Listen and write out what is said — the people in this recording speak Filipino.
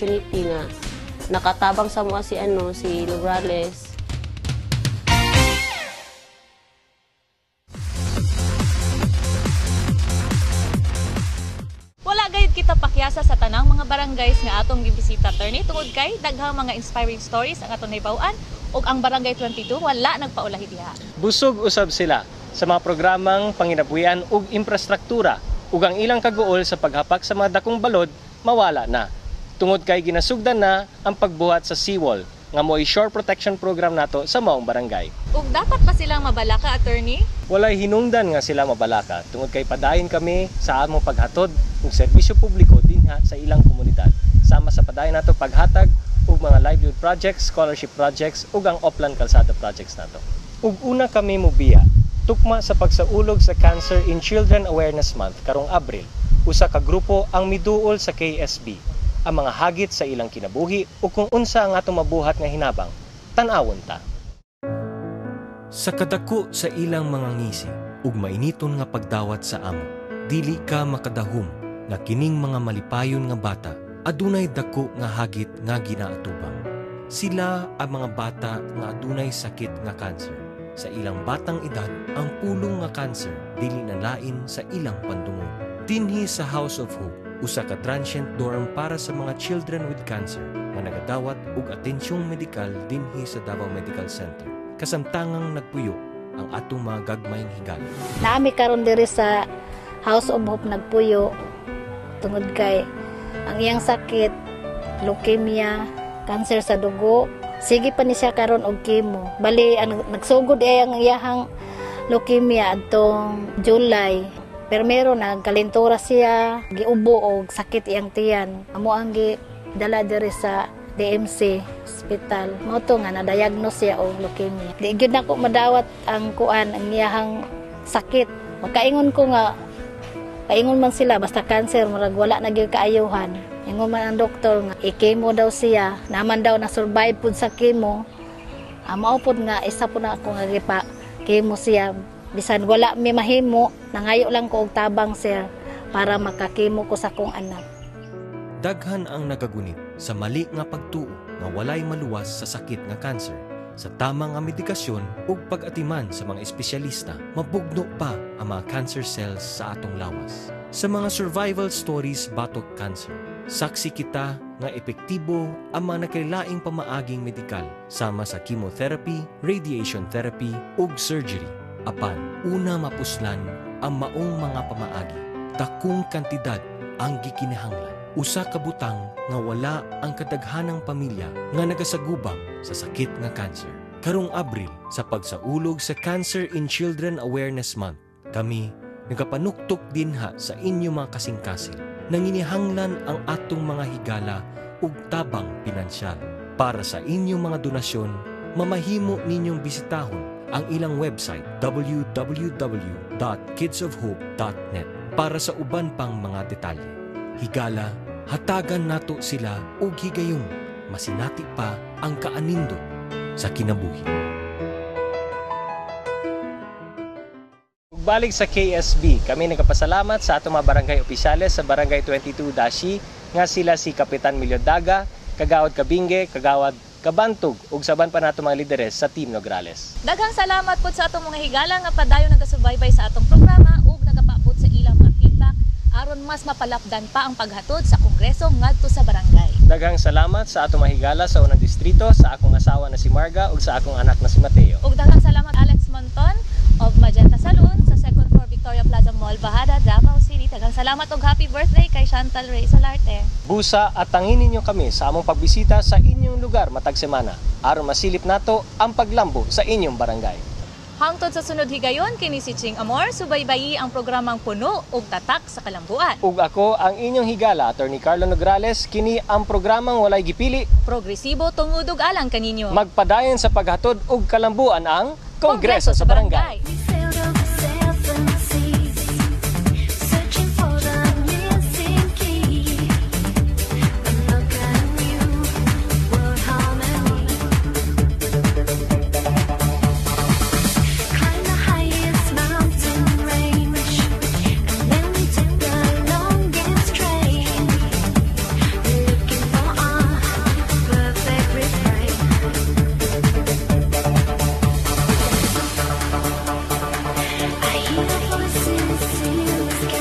opportunity nga nakatabang sa mga si Nograles. Wala gayud kita pakyasa sa tanang mga barangays nga atong gibisita, attorney, tungod kay daghang mga inspiring stories ang atong nahibaw-an ug ang Barangay 22 wala nagpaulahi diha. Busog usab sila sa mga programang panginabuhian ug infrastruktura ug ang ilang kaguol sa paghapak sa mga dakong balod mawala na. Tungod kay ginasugdan na ang pagbuhat sa seawall nga mo'y shore protection program nato sa maong barangay. Ug dapat pa silang mabalaka, attorney? Walay hinungdan nga sila mabalaka tungod kay padayon kami sa among paghatod ug serbisyo publiko dinha sa ilang komunidad. Sama sa padayon nato paghatag ug mga livelihood projects, scholarship projects ug ang Oplan Kalsada projects nato. Ug una kami mobiya tukma sa pagsaulog sa Cancer in Children Awareness Month karong Abril. Usa ka grupo ang miduol sa KSB, ang mga hagit sa ilang kinabuhi o kung unsa ang atong mabuhat nga hinabang. Tan-awon ta. Sa kadako sa ilang mga ngisi ug mainiton nga pagdawat sa amo, dili ka makadahom nga kining mga malipayon nga bata adunay dako nga hagit nga ginaatubang. Sila ang mga bata nga adunay sakit nga cancer. Sa ilang batang edad, ang pulong nga cancer dili na lain sa ilang pandungog. Dinhi sa House of Hope, usa ka transient dorm para sa mga children with cancer nga nagadawat og atensyong medikal dinhi sa Davao Medical Center. Kasamtangang nagpuyo ang atong mga gagmayng higala. Naami karon diri sa House of Hope nagpuyo tungod kay ang iyang sakit, leukemia, cancer sa dugo. Sige pa ni siya karon og chemo. Bali nagsugod ay ang iyahang leukemia adtong July. Pero meron nagkalintura siya, giubo og sakit iyang tiyan. Amo ang gidala diri sa DMC hospital. Mao to nga na-diagnose siya og leukemia. Di gyud nako madawat ang ang iyahang sakit. Makaingon ko nga paingon man sila basta cancer murag wala na gyud kaayuhan. Ingon man ang doktor nga i-chemo daw siya, naman daw na survive pud sa chemo. Mao pud nga isa pud na ako nga gipa chemo siya. Bisan wala mi mahimo, nangayo lang ko og tabang sir para makakimo ko sa kong anak. Daghan ang nagagunit sa mali nga pagtuo nga walay maluwas sa sakit nga cancer. Sa tamang nga medikasyon ug pag-atiman sa mga espesyalista, mabugno pa ang mga cancer cells sa atong lawas. Sa mga survival stories batok cancer, saksi kita nga epektibo ang mga nakailaing pamaaging medikal sama sa chemotherapy, radiation therapy ug surgery. Apan, una mapuslan ang maong mga pamaagi. Dakong kantidad ang gikinahanglan. Usa ka butang nga wala ang kadaghanang pamilya nga nagasagubang sa sakit nga cancer. Karong Abril, sa pagsaulog sa Cancer in Children Awareness Month, kami nagapanuktok dinha sa inyo mga kasing-kasing. Nanginihanglan ang atong mga higala ug tabang pinansyal. Para sa inyong mga donasyon, mamahimo ninyong bisitahon ang ilang website www.kidsofhope.net para sa uban pang mga detalye. Higala, hatagan nato sila og higayong masinati pa ang kaanindot sa kinabuhi. Balik sa KSB, kami nagpasalamat sa atong mga barangay opisyales sa Barangay 22 Dashi nga sila si Kapitan Milyo Daga, Kagawad Kabinge, Kagawad Kabantog ug saban pa nato mga lideres sa Team Nograles. Daghang salamat po sa atong mga higala nga padayon nagasubaybay sa atong programa ug nagapaabot sa ilang mga feedback aron mas mapalapdan pa ang paghatod sa Kongreso ngadto sa barangay. Daghang salamat sa atong mga higala sa unang distrito, sa akong asawa na si Marga ug sa akong anak na si Mateo. Ug daghang salamat Alex Monton of Magenta Saloon sa second floor Victoria Plaza Mall, Bahada, Davao City. Daghang salamat ug happy birthday kay Chantal Ray Solarte. Busa at tangin ninyo kami sa among pagbisita sa inyong lugar matag semana aron masilip nato ang paglambo sa inyong barangay. Hangtod sa sunod higayon, kini si Ching Amor, subaybayi ang programang Puno ug Tatak sa Kalambuan. Ug ako ang inyong higala, Attorney Carlo Nograles, kini ang programang walay gipili, progresibo tungod ug alang kaninyo. Magpadayon sa paghatod ug kalambuan ang Kongreso sa Barangay. voices in the sky.